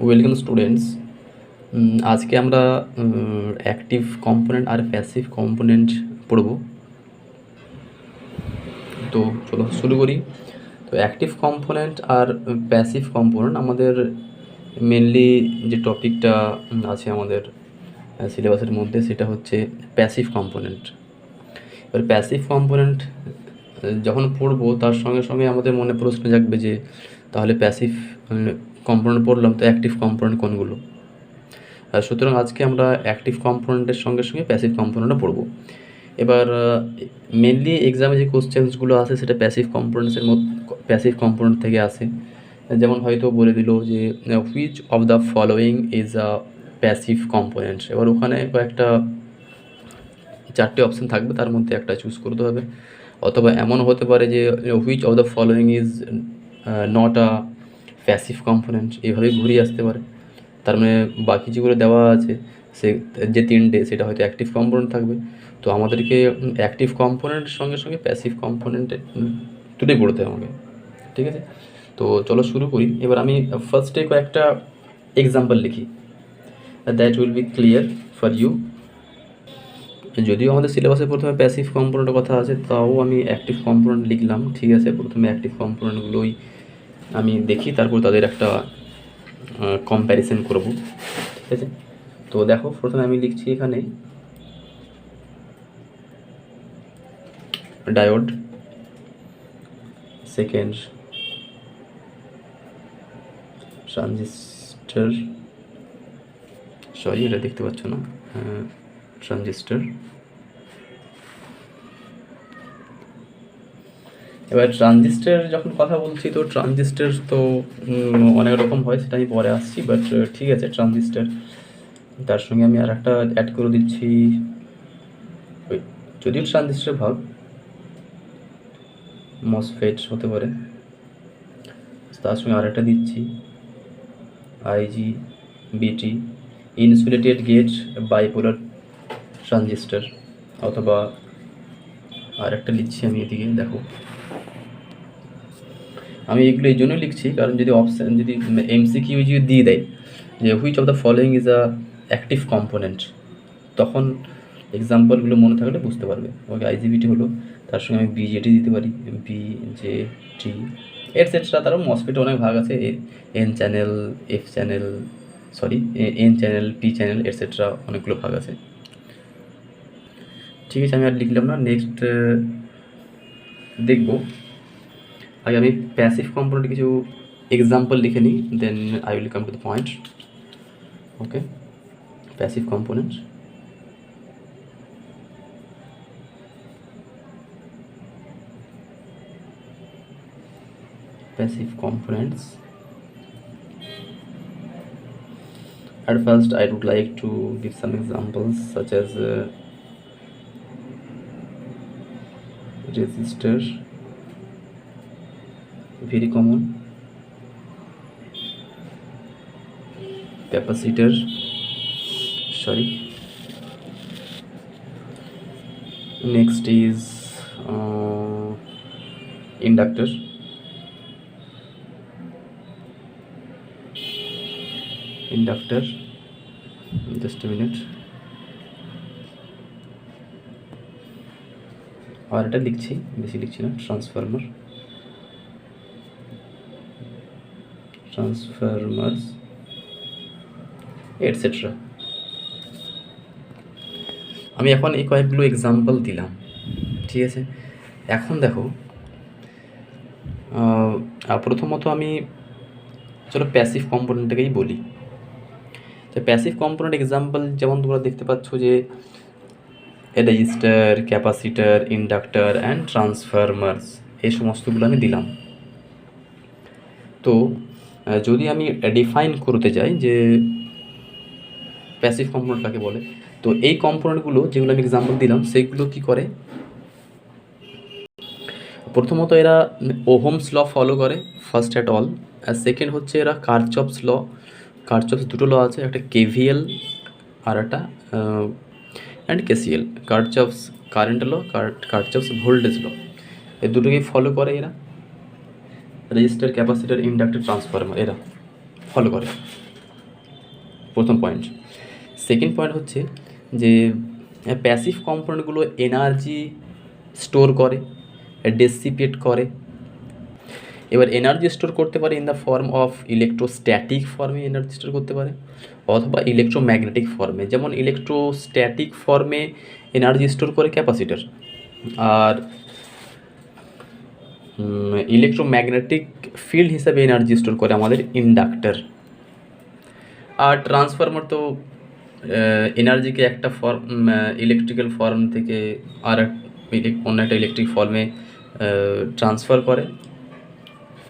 Welcome students. আজকে আমরা active component আর passive component পড়ব। তো চলো শুরু করি। তো অ্যাক্টিভ কম্পোনেন্ট আর প্যাসিভ কম্পোনেন্ট আমাদের মেনলি যে টপিকটা আছে আমাদের সিলেবাসের মধ্যে, সেটা হচ্ছে প্যাসিভ কম্পোনেন্ট। এবার প্যাসিভ কম্পোনেন্ট যখন পড়বো তার সঙ্গে সঙ্গে আমাদের মনে প্রশ্ন জাগবে যে তাহলে প্যাসিভ কম্পোনেন্ট পড়লাম, তো অ্যাক্টিভ কম্পোনেন্ট কোনগুলো? সুতরাং আজকে আমরা অ্যাক্টিভ কম্পোনেন্টের সঙ্গে সঙ্গে প্যাসিভ কম্পোনেন্টও পড়ব। এবার মেনলি এক্সামে যে কোশ্চেন্সগুলো আসে সেটা প্যাসিভ কম্পোনেন্ট থেকে আসে। যেমন হয়তো বলে দিল যে which of the following is a passive component. এবার ওখানে কয়েকটা 4টে অপশান থাকবে, তার মধ্যে একটা চুজ করতে হবে। অথবা এমনও হতে পারে যে which of the following is not a passive component, এইভাবেই ঘুরিয়ে আসতে পারে। তার মানে বাকি যেগুলো দেওয়া আছে সে যে 3টে, সেটা হয়তো অ্যাক্টিভ কম্পোনেন্ট থাকবে। তো আমাদেরকে অ্যাক্টিভ কম্পোনেন্টের সঙ্গে সঙ্গে প্যাসিভ কম্পোনেন্টে দুটোই পড়তে হবে আমাকে, ঠিক আছে? তো চলো শুরু করি। এবার আমি ফার্স্টে কয়েকটা এক্সাম্পল লিখি, that will be clear for you. যদিও আমাদের সিলেবাসে প্রথমে প্যাসিভ কম্পোনেন্টের কথা আছে, তাও আমি অ্যাক্টিভ কম্পোনেন্ট লিখলাম, ঠিক আছে? প্রথমে অ্যাক্টিভ কম্পোনেন্টগুলোই আমি দেখি, তারপর তাদের একটা কম্প্যারিজন করব, ঠিক আছে? তো দেখো, প্রথমে আমি লিখছি এখানে ডায়োড, সেকেন্ড ট্রানজিস্টর, সরি এটা দেখতে পাচ্ছ না, ট্রানজিস্টর। এবার ট্রানজিস্টর যখন কথা বলছি, তো ট্রানজিস্টর তো অনেক রকম হয়, সেটা আমি পরে আসছি, বাট ঠিক আছে ট্রানজিস্টর। তার সঙ্গে আমি আর একটা অ্যাড করে দিচ্ছি, যদিও ট্রানজিস্টর ভাগ মসফেট হতে পারে, তার সঙ্গে আরেকটা দিচ্ছি আইজি বিটি, ইনসুলেটেড গেট বাইপোলার ট্রানজিস্টর। অথবা আরেকটা লিখছি আমি এদিকে, দেখো আমি এগুলো এই জন্য লিখছি কারণ যদি অপশান, যদি এমসিকিউ যদি দিয়ে দেয় যে which of the following is a active component, তখন এক্সাম্পলগুলো মনে থাকলে বুঝতে পারবে। ওকে, আইজিবিটি হলো, তার সঙ্গে আমি বিজেটি দিতে পারি, বিজেটি এটসেট্রা। তারও মসফেটে অনেক ভাগ আছে, N channel, F channel, sorry N channel, P channel, etcetera, অনেকগুলো ভাগ আছে, ঠিক আছে? আমি আর লিখলাম না, নেক্সট দেখব। আগে আমি প্যাসিভ কম্পোনেন্ট কিছু এক্সাম্পল লিখে নিই, then I will come to the point. Okay, passive component. Passive components. At first I would like to give some examples such as resistor, very common, capacitor, sorry, next is inductor, just a minute, আর এটা লিখছি, বেশি লিখছি না, Transformers etcetera. আমি এখন এই কয়েকগুলো example দিলাম, ঠিক আছে? এখন দেখো, প্রথমত আমি চলো প্যাসিভ কম্পোনেন্টটাকেই বলি। তো প্যাসিভ কম্পোনেন্ট এক্সাম্পল যেমন তোমরা দেখতে পাচ্ছ যে register, capacitor, inductor and Transformers, এই সমস্তগুলো আমি দিলাম। তো যদি আমি ডিফাইন করতে যাই যে প্যাসিভ কম্পোনেন্ট কাকে বলে, তো এই কম্পোনেন্টগুলো যেগুলো আমি এক্সাম্পল দিলাম সেইগুলো কি করে, প্রথমত এরা ওহমস ল ফলো করে ফার্স্ট অ্যাট অল, আর সেকেন্ড হচ্ছে এরা কারচফস দুটো ল আছে, একটা কেভিএল আর একটা and KCL, Kirchhoff's current law, Kirchhoff's voltage law, এই দুটোকেই ফলো করে এরা। রেজিস্টার, ক্যাপাসিটার, ইন্ডাক্টর, ট্রান্সফরমার এরা ফলো করে। প্রথম পয়েন্ট। সেকেন্ড পয়েন্ট হচ্ছে যে প্যাসিভ কম্পোনেন্টগুলো এনার্জি স্টোর করে, ডিসিপেট করে। এবার এনার্জি স্টোর করতে পারে in the form of electrostatic ফর্মে এনার্জি স্টোর করতে পারে, অথবা ইলেকট্রোম্যাগনেটিক ফর্মে। যেমন ইলেকট্রোস্ট্যাটিক ফর্মে এনার্জি স্টোর করে ক্যাপাসিটর, আর ইলেকট্রোম্যাগনেটিক ফিল্ড হিসাবে এনার্জি স্টোর করে আমাদের ইন্ডাক্টর। আর ট্রান্সফরমার তো এনার্জিকে একটা ফর্ম, ইলেকট্রিক্যাল ফর্ম থেকে আর অন্য একটা ইলেকট্রিক ফর্মে ট্রান্সফার করে,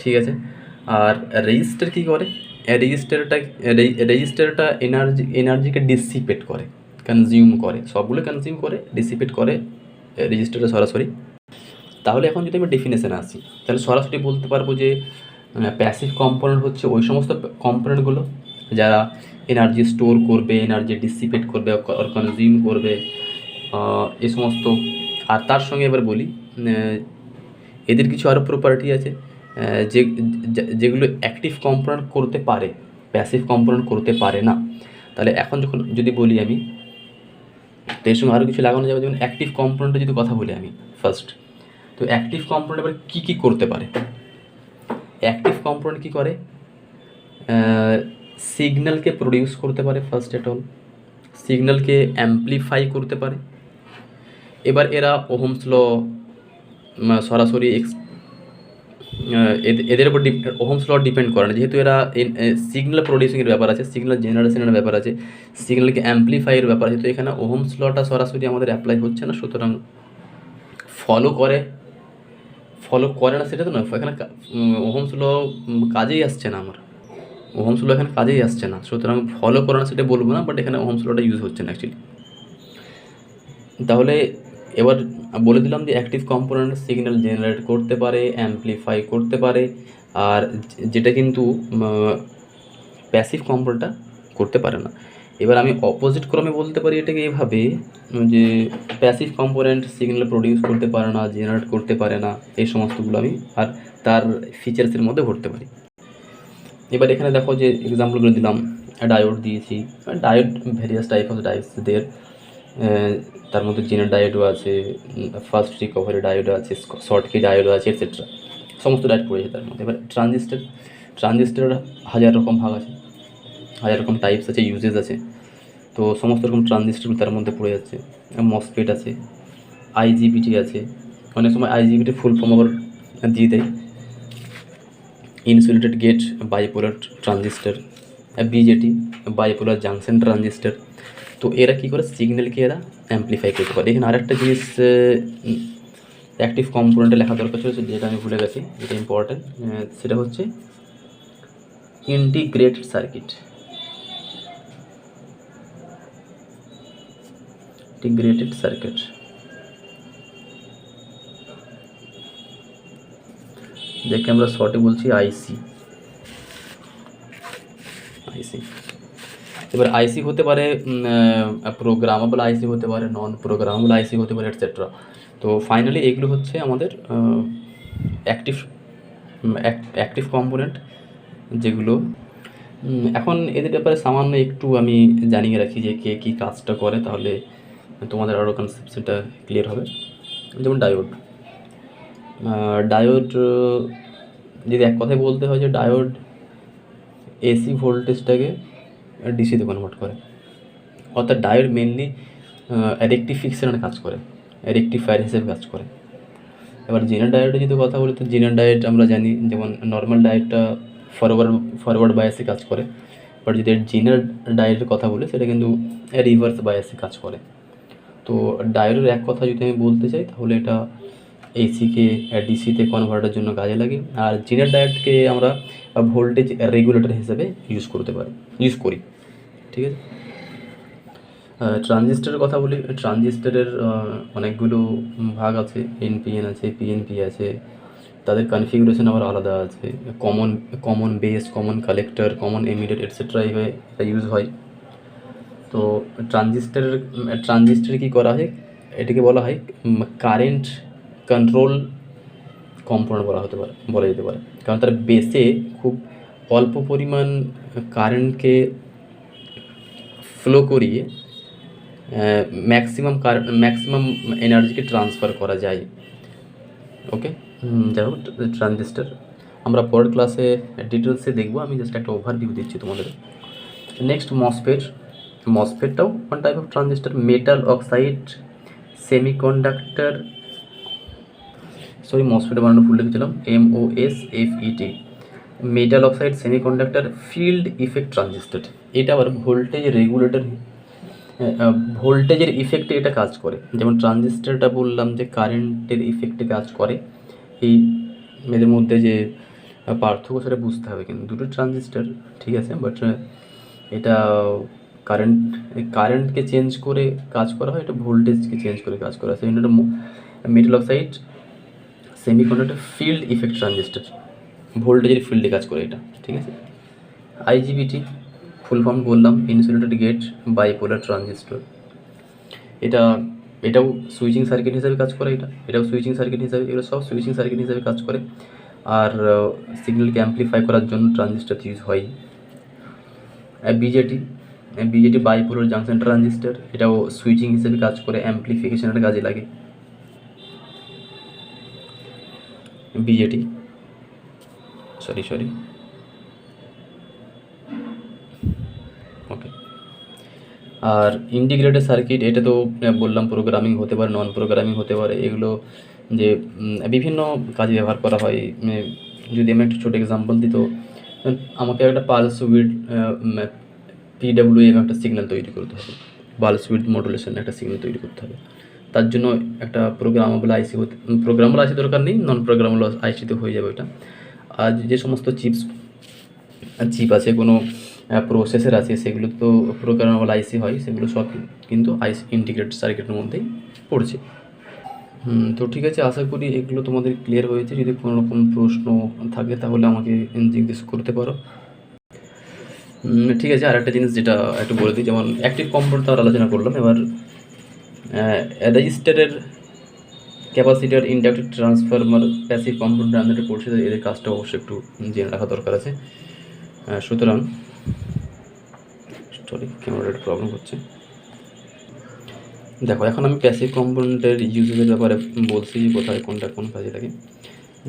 ঠিক আছে। আর রেজিস্টার কী করে? রেজিস্টারটা এনার্জিকে ডিসিপেট করে, কনজিউম করে, সবগুলো কনজিউম করে, ডিসিপেট করে রেজিস্টারটা সরাসরি। তাহলে এখন যদি আমি ডেফিনেশানে আসি, তাহলে সরাসরি বলতে পারবো যে প্যাসিভ কম্পোনেন্ট হচ্ছে ওই সমস্ত কম্পোনেন্টগুলো যারা এনার্জি স্টোর করবে, এনার্জি ডিসিপেট করবে, কনজিউম করবে, এই সমস্ত। আর তার সঙ্গে এবার বলি এদের কিছু আরও প্রপার্টি আছে যেগুলো অ্যাক্টিভ কম্পোনেন্ট করতে পারে, প্যাসিভ কম্পোনেন্ট করতে পারে না। তাহলে এখন যদি বলি আমি, তো এর সঙ্গে আরও কিছু লাগানো যাবে। যেমন অ্যাক্টিভ কম্পোনেন্টের যদি কথা বলি আমি ফার্স্ট, তো অ্যাক্টিভ কম্পোনেন্ট এবার কী কী করতে পারে? অ্যাক্টিভ কম্পোনেন্ট কী করে? সিগন্যালকে প্রডিউস করতে পারে, ফার্স্ট এট অল সিগন্যালকে অ্যাম্পলিফাই করতে পারে। এবার এরা ওহমস ল সরাসরি এদের উপর ওহমস ল ডিপেন্ড করে না, যেহেতু এরা সিগন্যাল প্রডিউসিংয়ের ব্যাপার আছে, সিগন্যাল জেনারেশনের ব্যাপার আছে, সিগন্যালকে অ্যাম্পলিফাইয়ের ব্যাপার আছে। তো এখানে ওহমস লটা সরাসরি আমাদের অ্যাপ্লাই হচ্ছে না, সুতরাং ফলো করে না সেটা তো নয়, এখানে ওহমস ল কাজেই আসছে না, আমার ওহমস ল এখানে কাজেই আসছে না, সুতরাং ফলো করে না সেটা বলবো না, বাট এখানে ওহমস লটা ইউজ হচ্ছে না অ্যাকচুয়ালি। তাহলে এবার বলে দিলাম যে অ্যাক্টিভ কম্পোনেন্ট সিগন্যাল জেনারেট করতে পারে, অ্যাম্পলিফাই করতে পারে, আর যেটা কিন্তু প্যাসিভ কম্পোনেন্টটা করতে পারে না। এবার আমি অপোজিট ক্রমে বলতে পারি এটাকে এভাবে যে প্যাসিভ কম্পোনেন্ট সিগন্যাল প্রডিউস করতে পারে না, জেনারেট করতে পারে না, এই সমস্তগুলো আমি আর তার ফিচার্সের মধ্যে ভরতে পারি। এবার এখানে দেখো যে এক্সাম্পলগুলো দিলাম, ডায়োড দিয়েছি, diode various type of diodes দের, তার মধ্যে জেনার ডায়োডও আছে, ফার্স্ট রিকভারি ডায়োড আছে, শর্টকি ডায়োড আছে, এটসেট্রা, সমস্ত ডায়োড পড়েছে তার মধ্যে। এবার ট্রানজিস্টার হাজার রকম ভাগ আছে, হাজার রকম টাইপস আছে, ইউজেস আছে, তো সমস্ত রকম ট্রানজিস্টার তার মধ্যে পড়ে যাচ্ছে। মসফেট আছে, আইজিবিটি আছে, অনেক সময় আইজিবিটি ফুল ফর্ম আবার দিয়ে দেয়, insulated gate bipolar transistor, BJT bipolar junction transistor. তো এরা কী করে? সিগন্যালকে এরা অ্যাম্পলিফাই করতে পারে। এখানে আরেকটা জিনিস অ্যাক্টিভ কম্পোনেন্টে লেখা দরকার ছিল, যেটা আমি ভুলে গেছি, যেটা ইম্পর্টেন্ট, সেটা হচ্ছে ইন্টিগ্রেটেড সার্কিট। ইন্টিগ্রেটেড সার্কিট যাকে আমরা শর্টে বলছি আইসি। এবার আইসি হতে পারে প্রোগ্রামেবল আইসি হতে পারে, নন প্রোগ্রামেবল আইসি হতে পারে, এটসেট্রা। তো ফাইনালি এগুলো হচ্ছে আমাদের অ্যাক্টিভ কম্পোনেন্ট, যেগুলো এখন এদের ব্যাপারে সামান্য একটু আমি জানিয়ে রাখি যে কে কী কাজটা করে, তাহলে তোমাদের আরও কনসেপ্টটা ক্লিয়ার হবে। যেমন ডায়োড যদি এক কথায় বলতে হয় যে ডায়োড এসি ভোল্টেজটাকে ডিসিতে কনভার্ট করে, অর্থাৎ ডায়োড মেনলি রেকটিফিকেশনের কাজ করে, রেকটিফায়ার হিসেবে কাজ করে। এবার জেনার ডায়োডে যদি কথা বলি, তো জেনার ডায়োড আমরা জানি, যেমন নর্মাল ডায়োডটা ফরওয়ার্ড বায়াসে কাজ করে, বাট যদি জেনার ডায়োডের কথা বলি সেটা কিন্তু রিভার্স বায়াসে কাজ করে। তো ডায়োডের এক কথা যদি আমি বলতে চাই, তাহলে এটা এসিকে ডিসিতে কনভার্টার জন্য কাজে লাগে, আর জেনার ডায়োডকে আমরা ভোল্টেজ রেগুলেটর হিসেবে ইউজ করি, ঠিক আছে। ট্রানজিস্টারের কথা বলি, ট্রানজিস্টারের অনেকগুলো ভাগ আছে, এনপিএন আছে, পিএনপি আছে, তাদের কনফিগারেশন আবার আলাদা আছে, common base, common collector, common emitter, etcetera এইভাবে এটা ইউজ হয়। তো ট্রানজিস্টারে কী করা হয়, এটাকে বলা হয় কারেন্ট কন্ট্রোল কম্পোনেন্ট বলা যেতে পারে, কারণ তার বেসে খুব অল্প পরিমাণ কারেন্টকে ফ্লো করিয়ে ম্যাক্সিমাম এনার্জিকে ট্রান্সফার করা যায়। ওকে, যাই হোক ট্রানজিস্টার আমরা পরের ক্লাসে ডিটেলসে দেখবো, আমি জাস্ট একটা ওভারভিউ দিচ্ছি তোমাদের। নেক্সট মসফেটটাও one type of transistor, metal oxide semiconductor, MOSFET বানানো ফুল লিখেছিলাম MOSFET, metal oxide semiconductor field effect transistor. এটা আবার ভোল্টেজের ইফেক্টে এটা কাজ করে। যেমন ট্রানজিস্টারটা বললাম যে কারেন্টের ইফেক্টে কাজ করে, এই এদের মধ্যে যে পার্থক্য সেটা বুঝতে হবে। কিন্তু দুটো ট্রানজিস্টার ঠিক আছে, বাট এটা কারেন্টকে চেঞ্জ করে কাজ করা হয়, এটা ভোল্টেজকে চেঞ্জ করে কাজ করা হয়। সেই জন্য metal oxide semiconductor field effect transistor, ভোল্টেজের ফিল্ডে কাজ করে এটা, ঠিক আছে। IGBT ফুল ফর্ম বললাম, ইনসুলেটেড গেট বাইপোলার ট্রানজিস্টর। এটাও সুইচিং সার্কিট হিসাবে কাজ করে, এটাও সুইচিং সার্কিট হিসাবে, এগুলো সব সুইচিং সার্কিট হিসাবে কাজ করে। আর সিগন্যালকে অ্যাম্পলিফাই করার জন্য ট্রানজিস্টার ইউজ হয়। বিজেটি বাইপোলার জাংশন ট্রানজিস্টার, এটাও সুইচিং হিসেবে কাজ করে, অ্যাম্পলিফিকেশনের কাজে লাগে। BJT sorry okay. আর ইন্টিগ্রেটেড সার্কিট, এটা তো বললাম প্রোগ্রামিং হতে পারে, নন প্রোগ্রামিং হতে পারে। এগুলো যে বিভিন্ন কাজে ব্যবহার করা হয়। যদি আমি একটা ছোটো এক্সাম্পল দিই, তো আমাকে একটা পালস উইড PWM একটা সিগন্যাল তৈরি করতে হবে, পালস উইড মডুলেশন একটা সিগন্যাল তৈরি করতে হবে। তার জন্য একটা প্রোগ্রামেবল আইসি দরকার নেই, নন প্রোগ্রামেবল আইসিতে হয়ে যাবে ওটা। আর যে সমস্ত চিপ আছে, কোনো প্রসেসর আছে, সেগুলো তো প্রোগ্রামেবল আইসি হয়, সেগুলো সব কিন্তু ইন্টিগ্রেটেড সার্কিটের মধ্যেই পড়ছে। তো ঠিক আছে, আশা করি এগুলো তোমাদের ক্লিয়ার হয়েছে। যদি কোনো রকম প্রশ্ন থাকে তাহলে আমাকে জিজ্ঞেস করতে পারো। ঠিক আছে, আর একটা জিনিস যেটা একটু বলে দিই, যেমন অ্যাক্টিভ কম্পাউন্ড তার আলোচনা করলাম। এবার রেজিস্টারের ক্যাপাসিটার, ইন্ডাক্টর, ট্রান্সফরমার, প্যাসিভ কম্পাউন্ডের আন্ডারে পড়ছে, এদের কাজটা অবশ্যই একটু জেনে রাখা দরকার আছে। সুতরাং ক্যামেরার প্রবলেম হচ্ছে, দেখো এখন আমি প্যাসিভ কম্পাউন্ডের ইউজের ব্যাপারে বলছি, কোথায় কোনটা কোন কাজে লাগে।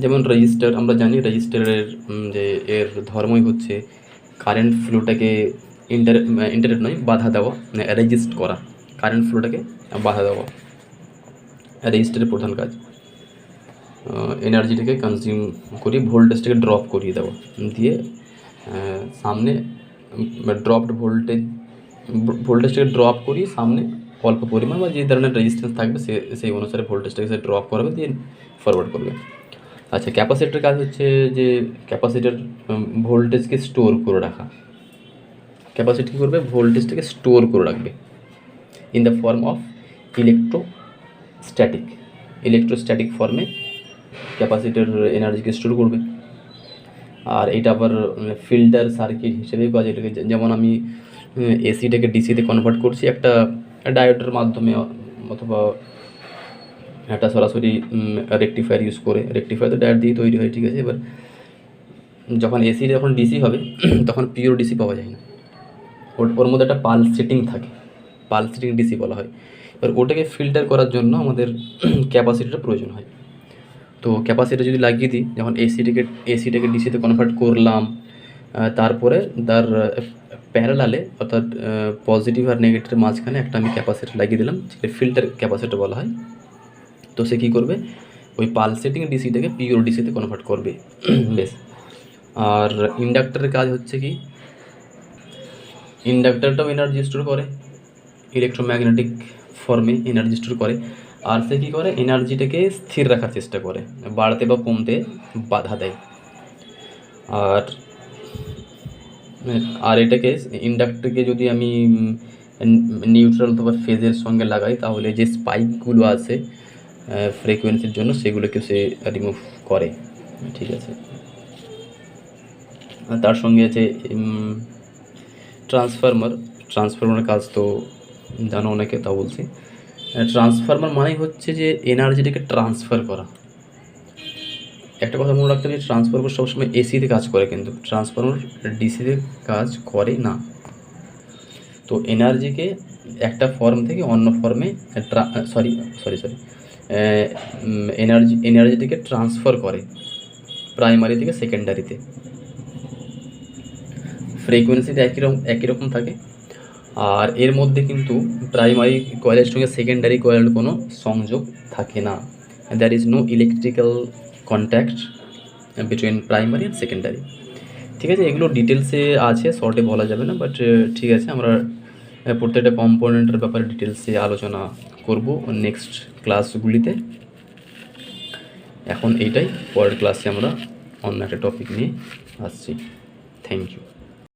যেমন রেজিস্টার, আমরা জানি রেজিস্টারের যে এর ধর্মই হচ্ছে কারেন্ট ফ্লোটাকে ইন্টারেক্ট নয়, বাধা দেওয়া, মানে রেজিস্ট করা, কারেন্ট ফ্লোটাকে বাধা দেওয়া রেজিস্টারের প্রধান কাজ। এনার্জিটাকে কনজিউম করিয়ে ভোল্টেজটাকে ড্রপ করিয়ে দেওয়া, দিয়ে সামনে ভোল্টেজটাকে ড্রপ করিয়ে সামনে অল্প পরিমাণ বা যে ধরনের রেজিস্ট্যান্স থাকবে সেই অনুসারে ভোল্টেজটাকে সে ড্রপ করবে, দিয়ে ফরওয়ার্ড করবে। আচ্ছা, ক্যাপাসিটরের কাজ হচ্ছে যে ক্যাপাসিটর ভোল্টেজকে স্টোর করে রাখা। ক্যাপাসিটর কী করবে? ভোল্টেজটাকে স্টোর করে রাখবে in the form of electrostatic ফর্মে ক্যাপাসিটর এনার্জিকে স্টোর করবে। আর এটা আবার ফিল্টার সার্কিট হিসেবেও কাজ। এটাকে যেমন আমি এসিটাকে ডিসিতে কনভার্ট করছি একটা ডায়োডের মাধ্যমে, অথবা একটা সরাসরি রেকটিফায়ার ইউজ করে। রেকটিফায়ার তো ডায়োড দিয়ে তৈরি হয়, ঠিক আছে। এবার যখন ডিসি হবে তখন পিওর ডিসি পাওয়া যায় না, ওর মধ্যে একটা পালসেটিং থাকে, পালসেটিং ডিসি বলা হয়। এবার ওটাকে ফিল্টার করার জন্য আমাদের ক্যাপাসিটরের প্রয়োজন হয়। তো ক্যাপাসিটর যদি লাগিয়ে দিই, যখন এসিটাকে ডিসিতে কনভার্ট করলাম, তারপরে তার প্যারালালে অর্থাৎ পজিটিভ আর নেগেটিভের মাঝখানে একটা আমি ক্যাপাসিটর লাগিয়ে দিলাম, যেটা ফিল্টার ক্যাপাসিটর বলা হয়। তো সে কী করবে? ওই পালসেটিং ডিসিটাকে পিওর ডিসিতে কনভার্ট করবে, বেশ। আর ইন্ডাক্টরের কাজ হচ্ছে কি, ইন্ডাক্টরটাও এনার্জি স্টোর করে, ইলেকট্রোম্যাগনেটিক ফর্মে এনার্জি স্টোর করে। আর সে কী করে? এনার্জিটাকে স্থির রাখার চেষ্টা করে, বাড়তে বা কমতে বাধা দেয়। আর এটাকে ইন্ডাক্টরকে যদি আমি নিউট্রাল অথবা ফেজের সঙ্গে লাগাই, তাহলে যে স্পাইকগুলো আছে ফ্রিকোয়েন্সির জন্য, সেগুলোকে সে রিমুভ করে, ঠিক আছে। আর তার সঙ্গে আছে ট্রান্সফরমারের কাজ তো জানো অনেকে, তা বলছি। ট্রান্সফরমার মানেই হচ্ছে যে এনার্জিটাকে ট্রান্সফার করা। একটা কথা মনে রাখতে হবে, ট্রান্সফরমার সবসময় এসিতে কাজ করে, কিন্তু ট্রান্সফরমার ডিসিতে কাজ করে না। তো এনার্জিকে একটা ফর্ম থেকে অন্য ফর্মে এনার্জিটিকে ট্রান্সফার করে প্রাইমারি থেকে সেকেন্ডারিতে। ফ্রিকোয়েন্সিটা একই রকম থাকে। আর এর মধ্যে কিন্তু প্রাইমারি কয়েলের সঙ্গে সেকেন্ডারি কয়েলের কোনো সংযোগ থাকে না। There is no electrical contact between primary and secondary. ঠিক আছে, এগুলো ডিটেলসে আছে, শর্টে বলা যাবে না, বাট ঠিক আছে, আমরা প্রত্যেকটা কম্পোনেন্টের ব্যাপারে ডিটেলসে আলোচনা করব নেক্সট ক্লাসগুলিতে। এখন এইটাই, পরের ক্লাসে আমরা অন্য একটা টপিক নিয়ে আসছি। Thank you.